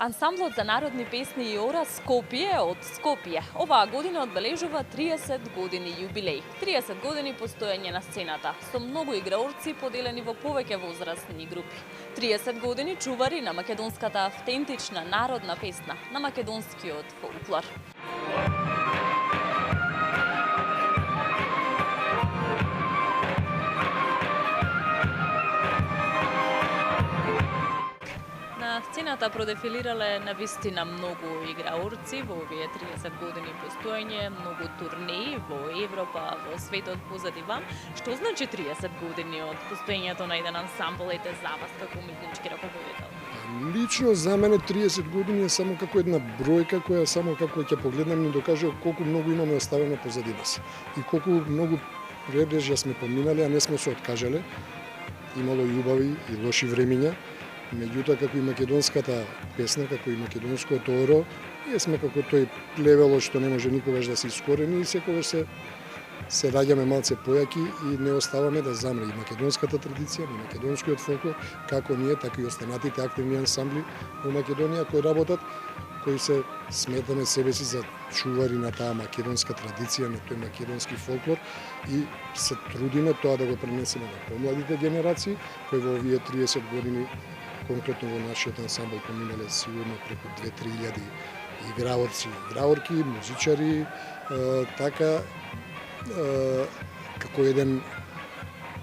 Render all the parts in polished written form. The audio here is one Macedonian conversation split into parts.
Ансамблот за народни песни и ора Скопје од Скопје оваа година одбележува 30 години јубилеј. 30 години постоење на сцената, со многу играорци поделени во повеќе возрастни групи. 30 години чувари на македонската автентична народна песна, на македонскиот фолклор. На сцената продефилирале навистина многу играорци во овие 30 години постоење, многу турнеи во Европа, во светот позади вам. Што значи 30 години од постоењето на еден ансамбл за вас како уметнички раководител? Лично за мене 30 години е само како една бројка која само како ќе погледнем ни докажува колку многу имаме оставено позади нас и колку многу предрежја сме поминали, а не сме се откажале. Имало и убави и лоши времиња. Меѓутоа, како и македонската песна, како и македонското оро, ние сме како тој плевело што не може никогаш да се искорени и секогаш се раѓаме малце појаки и не оставаме да замре и македонската традиција, и македонскиот фолклор, како ние, така и останатите активни ансамбли во Македонија кои работат, кои се сметаме себе си за чувари на таа македонска традиција, на тој македонски фолклор и се трудиме тоа да го пренесеме на помладите генерации, кои во овие 30 години конкретно во нашиот ансамбл поминале сигурно преку 2-3 илјади играорци, играорки, музичари, така како еден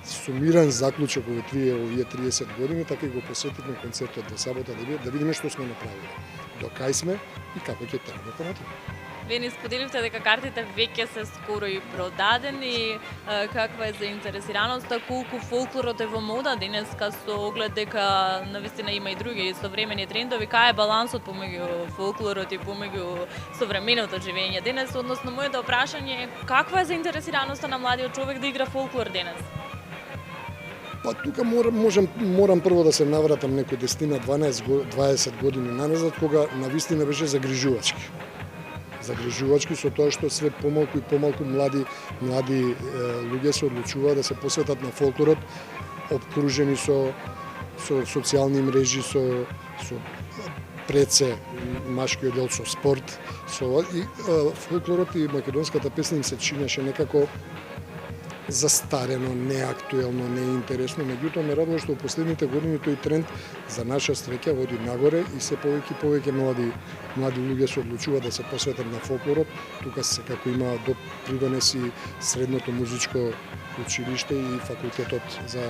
сумиран заклучок во овие 30 години, така и го посетивме концертот во сабота да видиме што сме направили, до кај сме и како ќе тргнеме понатаму. Вие ни споделивте дека картите веќе се скоро и продадени, каква е заинтересираноста, колку фолклорот е во мода денеска со оглед дека навистина има и други современи трендови, кај е балансот помеѓу фолклорот и помеѓу современото живење денес, односно моето прашање е каква е заинтересираноста на младиот човек да игра фолклор денес? Па тука морам прво да се навратам некој 10-12-20 години наназад, кога навистина беше загрижувачки со тоа што све помалку и помалку млади луѓе се одлучуваат да се посветат на фолклорот, обкружени со социјални мрежи, со пред се машкиот дел со спорт, и фолклорот и македонската песна им се чинеше некако застарено, неактуелно, неинтересно, меѓутоа ме радува што во последните години тој тренд за наша среќа води нагоре и се повеќе млади луѓе се одлучуваат да се посветат на фолклорот. Тука се како има придонеси средното музичко училиште и факултетот за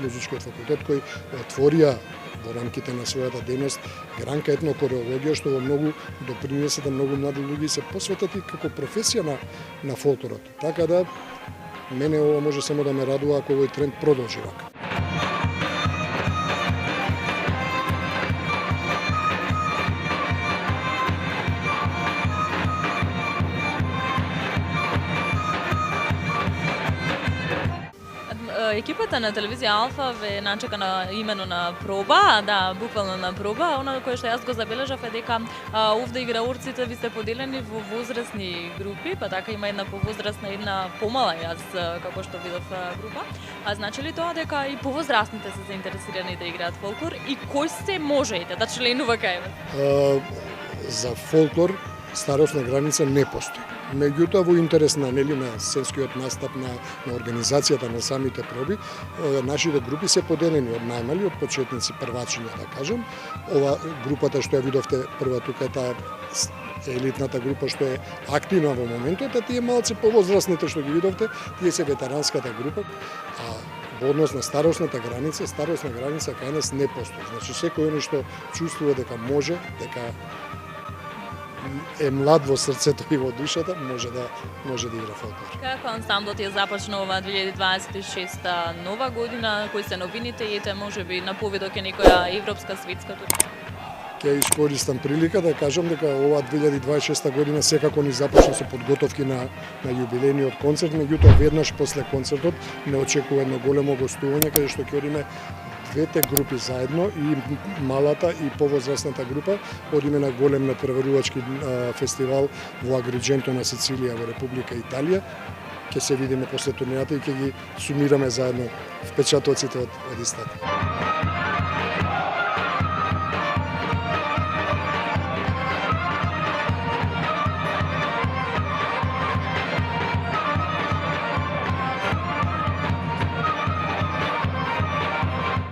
музичкиот факултет кој отворија во рамките на својата дејност гранка етнокореологија што во многу допринесе да многу млади луѓе се посветат и како професија на фолклорот. Така да мене ова може само да ме радува ако овој тренд продолжи вака. Екипата на телевизија Алфа ве начека имено на проба, буквално на проба. Она кое што јас го забележав е дека овде играорците ви се поделени во возрастни групи, па така има една повозрастна, една помала, јас како што видов група. А значи ли тоа дека и повозрастните се заинтересирани да играат фолклор и кој се можете да членува кај вас? За фолклор старосна граница не постои. Меѓутоа во интерес на сценскиот настап на организацијата на самите проби, нашите групи се поделени од најмали, од почетници, првачиња да кажам. Ова групата што ја видовте прва тука е таа елитната група што е активна во моментот, а тие малце повозрастните што ги видовте, тие се ветеранската група. А во однос на старосна граница кај нас не постои. Значи секој оној што чувствува дека може, дека е млад во срцето и во душата, може да игра фолклор. Како ансамблот ја започна ова 2026 нова година, кои се новините и можеби наповедок е некоја европска светска турнира? Ќе искористам прилика да кажам дека ова 2026 година секако ни започна со подготовки на јубилејниот концерт, меѓутоа веднаш после концертот не очекува едно големо гостување каде што ќе одиме двете групи заедно, и малата и повозрастната група, одиме на голем натпреварувачки фестивал во Агридженто на Сицилија во Република Италија. Ќе се видиме после турнирата и ќе ги сумираме заедно впечатоците од истата.